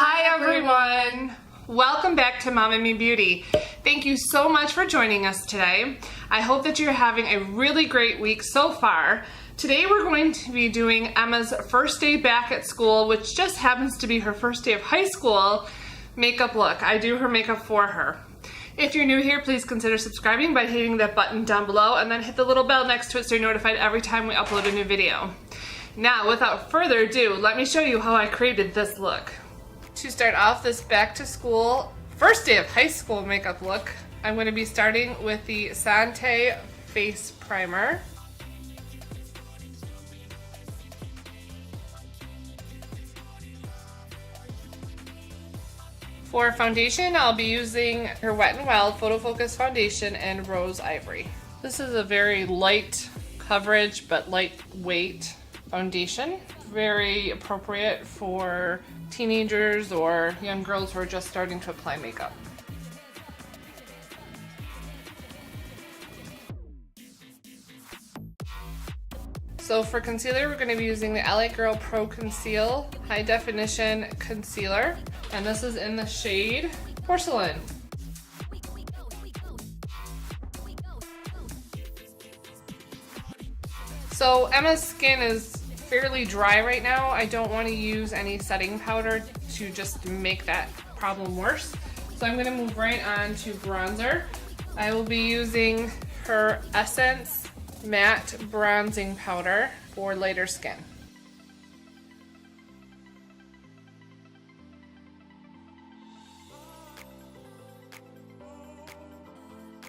Hi everyone! Welcome back to MomNMeBeauty. Thank you so much for joining us today. I hope that you're having a really great week so far. Today we're going to be doing Emma's first day back at school, which just happens to be her first day of high school makeup look. I do her makeup for her. If you're new here, please consider subscribing by hitting that button down below and then hit the little bell next to it so you're notified every time we upload a new video. Now, without further ado, let me show you how I created this look. To start off this back to school, first day of high school makeup look, I'm going to be starting with the Santèe Face Primer. For foundation, I'll be using her Wet n Wild Photofocus foundation in Rose Ivory. This is a very light coverage but lightweight foundation. Very appropriate for teenagers or young girls who are just starting to apply makeup. So for concealer, we're going to be using the LA Girl Pro Conceal High Definition Concealer, and this is in the shade Porcelain. So Emma's skin is fairly dry right now. I don't want to use any setting powder to just make that problem worse. So I'm going to move right on to bronzer. I will be using her Essence Matte Bronzing Powder for lighter skin.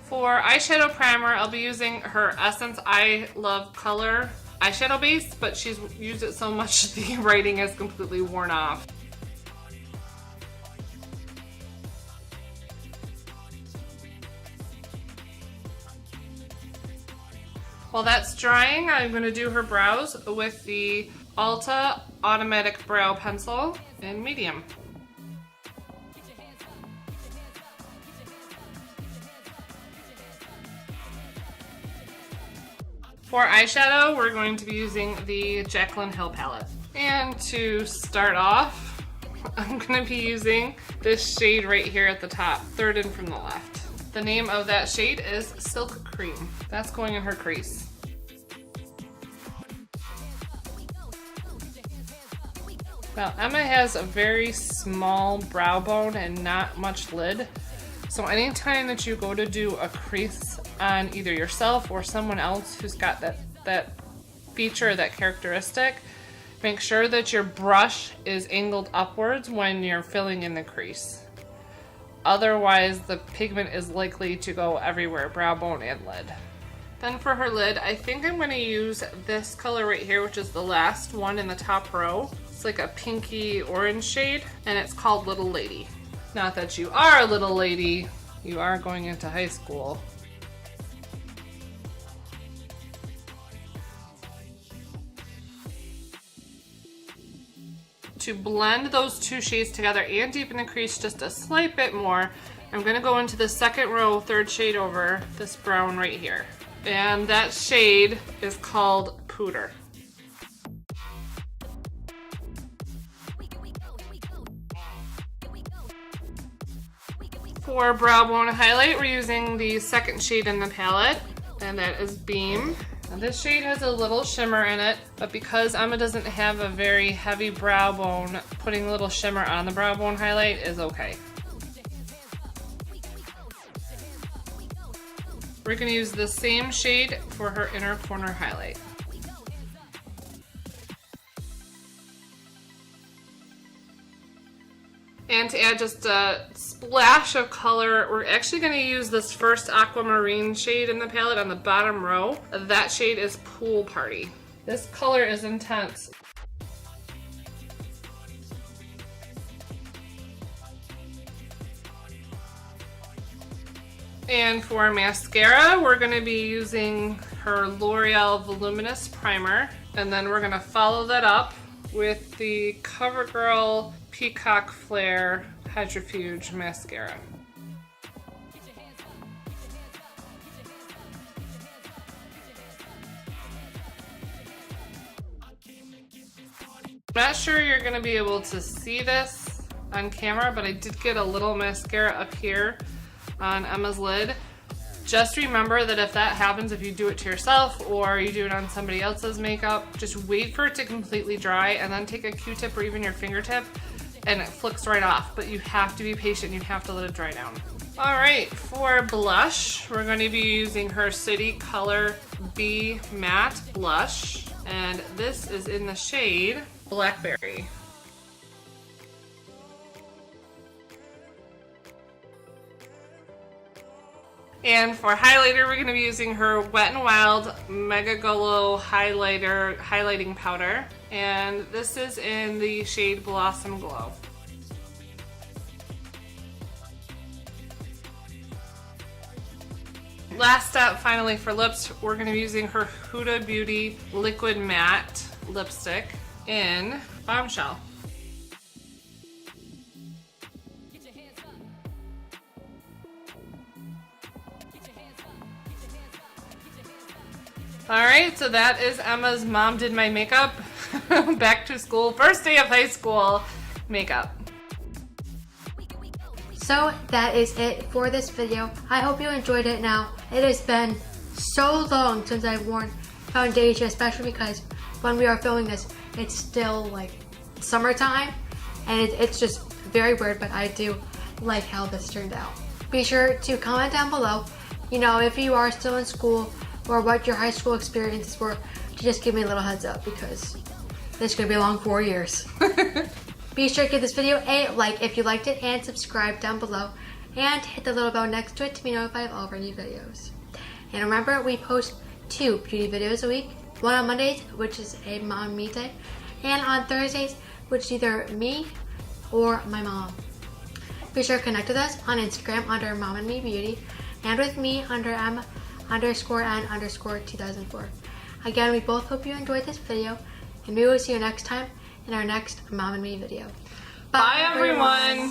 For eyeshadow primer, I'll be using her Essence I Love Color eyeshadow base, but she's used it so much the writing is completely worn off. While that's drying, I'm going to do her brows with the ULTA Automatic Brow Pencil in medium. For eyeshadow, we're going to be using the Jaclyn Hill palette. And to start off, I'm going to be using this shade right here at the top, third in from the left. The name of that shade is Silk Cream. That's going in her crease. Now, Emma has a very small brow bone and not much lid. So anytime that you go to do a crease on either yourself or someone else who's got that feature, that characteristic, make sure that your brush is angled upwards when you're filling in the crease. Otherwise, the pigment is likely to go everywhere, brow bone and lid. Then for her lid, I think I'm going to use this color right here, which is the last one in the top row. It's like a pinky orange shade, and it's called Little Lady. Not that you are a little lady, you are going into high school. To blend those two shades together and deepen the crease just a slight bit more, I'm going to go into the second row, third shade over, this brown right here. And that shade is called Puder. For brow bone highlight, we're using the second shade in the palette, and that is Beam. Now this shade has a little shimmer in it, but because Emma doesn't have a very heavy brow bone, putting a little shimmer on the brow bone highlight is okay. We're going to use the same shade for her inner corner highlight. And to add just a splash of color, we're actually going to use this first aquamarine shade in the palette on the bottom row. That shade is Pool Party. This color is intense. And for mascara, we're going to be using her L'Oreal Voluminous Primer. And then we're going to follow that up with the CoverGirl Peacock Flare Hydrofuge Mascara. I'm not sure you're going to be able to see this, on camera, but I did get a little mascara up here on Emma's lid. Just remember that if that happens, if you do it to yourself or you do it on somebody else's makeup, just wait for it to completely dry and then take a Q-tip or even your fingertip and it flicks right off. But you have to be patient, you have to let it dry down. All right, for blush, we're going to be using her City Color B Matte Blush, and this is in the shade Blackberry. And for highlighter, we're going to be using her Wet n Wild Megaglo highlighting powder, and this is in the shade Blossom Glow. Last step, finally, for lips, we're going to be using her Huda Beauty Liquid Matte Lipstick in Bombshell. Alright, so that is Emma's Mom Did My Makeup back to school, first day of high school makeup. So that is it for this video. I hope you enjoyed it. Now, it has been so long since I've worn foundation, especially because when we are filming this, it's still like summertime, and it's just very weird, but I do like how this turned out. Be sure to comment down below, you know, if you are still in school or what your high school experiences were, to just give me a little heads up because this is gonna be a long 4 years. Be sure to give this video a like if you liked it and subscribe down below and hit the little bell next to it to be notified of all of our new videos. And remember, we post 2 beauty videos a week, one on Mondays, which is a mom and me day, and on Thursdays, which is either me or my mom. Be sure to connect with us on Instagram under MomNMeBeauty and with me under M_N_2004. Again, we both hope you enjoyed this video, and we will see you next time in our next Mom and Me video. Bye everyone!